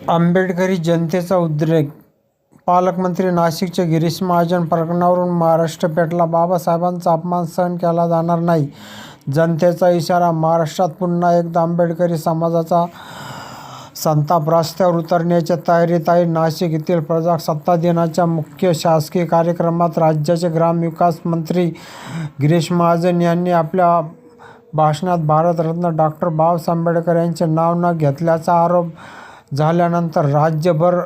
आंबेडकरी जनतेचा उद्रेक. पालकमंत्री नाशिकचे गिरीश महाजन प्रकरणावरून महाराष्ट्र पेटला. बाबासाहेबांचा अपमान सहन केला जाणार नाही, जनतेचा इशारा. महाराष्ट्रात पुन्हा एकदा आंबेडकरी समाजाचा संताप. रस्त्यावर उतरण्याच्या तयारीत आहे. नाशिक येथील प्रजासत्ताक दिनाच्या मुख्य शासकीय कार्यक्रमात राज्याचे ग्रामविकास मंत्री गिरीश महाजन यांनी आपल्या भाषणात भारतरत्न डॉ. बाबासाहेब आंबेडकर यांचे नाव न घेतल्याचा आरोप झाल्यानंतर राज्यभर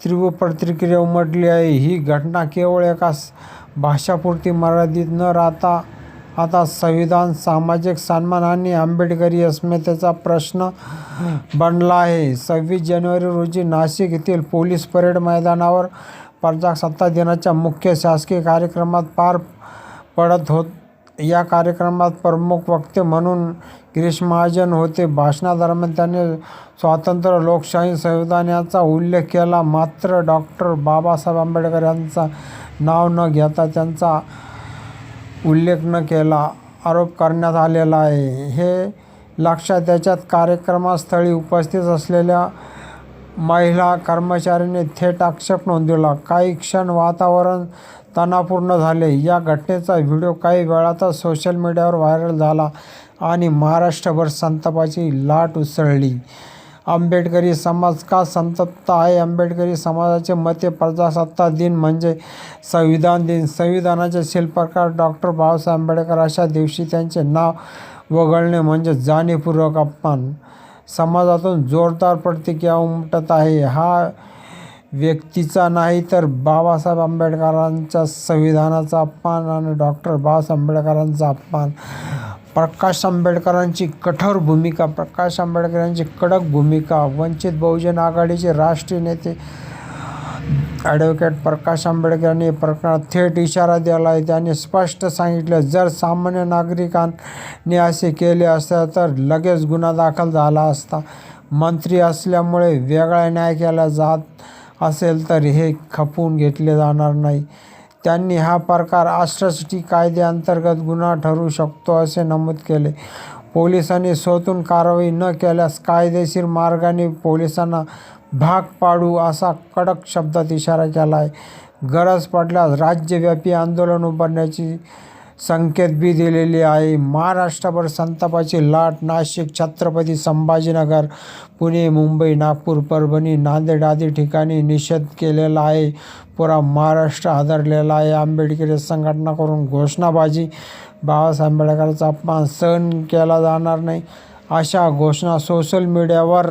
तीव्र प्रतिक्रिया उमटली आहे. ही घटना केवळ एका भाषापुरती मर्यादित न राहता आता संविधान, सामाजिक सन्मान आणि आंबेडकरी अस्मितेचा प्रश्न बनला आहे. 26 जानेवारी रोजी नाशिक येथील पोलीस परेड मैदानावर प्रजासत्ताक दिनाच्या मुख्य शासकीय कार्यक्रमात पार पडत होत. या कार्यक्रमात प्रमुख वक्ते म्हणून गिरीश महाजन होते. भाषणादरम्यान त्यांनी स्वातंत्र्य, लोकशाही, संविधान यांचा उल्लेख केला, मात्र डॉ. बाबासाहेब आंबेडकर यांचं नाव न घेता त्यांचा उल्लेख न केला आरोप करण्यात आलेला आहे. हे लक्षात येताच कार्यक्रमस्थळी उपस्थित असलेल्या महिला कर्मचाऱ्यांनी थेट आक्षेप नोंदवला. काही क्षण वातावरण तणावपूर्ण झाले. या घटनेचा व्हिडिओ काही वेळातच सोशल मीडियावर व्हायरल झाला आणि महाराष्ट्रभर संतापाची लाट उसळली. आंबेडकरी समाज का संतप्त आहे? आंबेडकरी समाजाचे मते प्रजासत्ताक दिन म्हणजे संविधान दिन. संविधानाचे शिल्पकार डॉ. बाबासाहेब आंबेडकर अशा दिवशी त्यांचे नाव वगळणे म्हणजे जाणीवपूर्वक अपमान. समाजातून जोरदार प्रतिक्रिया उमटत आहे. हा व्यक्तीचा नाही तर बाबासाहेब आंबेडकरांच्या संविधानाचा अपमान आणि डॉ. बाबासाहेब आंबेडकरांचा अपमान. प्रकाश आंबेडकरांची कठोर भूमिका. प्रकाश आंबेडकरांची कडक भूमिका. वंचित बहुजन आघाडीचे राष्ट्रीय नेते ॲडव्होकेट प्रकाश आंबेडकर यांनी प्रकरणात थेट इशारा दिला आहे. त्यांनी स्पष्ट सांगितले, जर सामान्य नागरिकांनी असे केले असते तर लगेच गुन्हा दाखल झाला असता. मंत्री असल्यामुळे वेगळा न्याय केला जात असेल तर हे खपवून घेतले जाणार नाही. त्यांनी हा प्रकार अॅट्रॉसिटी कायद्याअंतर्गत गुन्हा ठरू शकतो असे नमूद केले. पोलिसांनी स्वतःहून कारवाई न केल्यास कायदेशीर मार्गाने पोलिसांना भाग पाडू असा कडक शब्दात इशारा केला आहे. गरज पडल्यास राज्यव्यापी आंदोलन उभारण्याची संकेत बी दिलेली आहे. महाराष्ट्रभर संतापाची लाट. नाशिक, छत्रपती संभाजीनगर, पुणे, मुंबई, नागपूर, परभणी, नांदेड आदी ठिकाणी निषेध केलेला आहे. पुरा महाराष्ट्र हादरलेला आहे. आंबेडकरी संघटना करून घोषणाबाजी. बाबासाहेब आंबेडकरांचा अपमान सहन केला जाणार नाही अशा घोषणा सोशल मीडियावर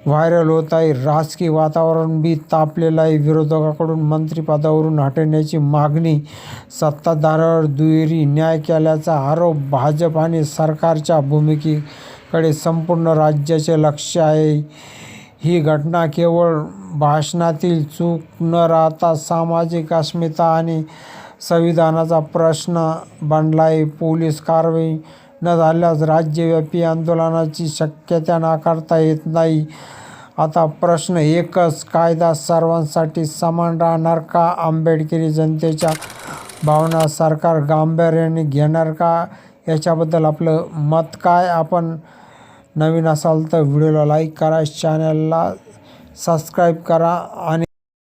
व्हायरल होत आहे. राजकीय वातावरण बी तापलेलं आहे. विरोधकांकडून मंत्रिपदावरून हटण्याची मागणी, सत्ताधाऱ्यांवर दुहेरी न्याय केल्याचा आरोप. भाजप आणि सरकारच्या भूमिकेकडे संपूर्ण राज्याचे लक्ष आहे. ही घटना केवळ भाषणातील चूक न राहता सामाजिक अस्मिता आणि संविधानाचा प्रश्न बनला आहे. पोलीस कारवाई न झाल्यास राज्यव्यापी आंदोलनाची शक्यता नाकारता येत नाही. आता प्रश्न एकच, कायदा सर्वांसाठी समान राहणार का? आंबेडकरी जनतेच्या भावना सरकार गांभीर्याने घेणार का? याच्याबद्दल आपलं मत काय? आपण नवीन असाल तर व्हिडिओला लाईक करा, चॅनलला सबस्क्राईब करा आणि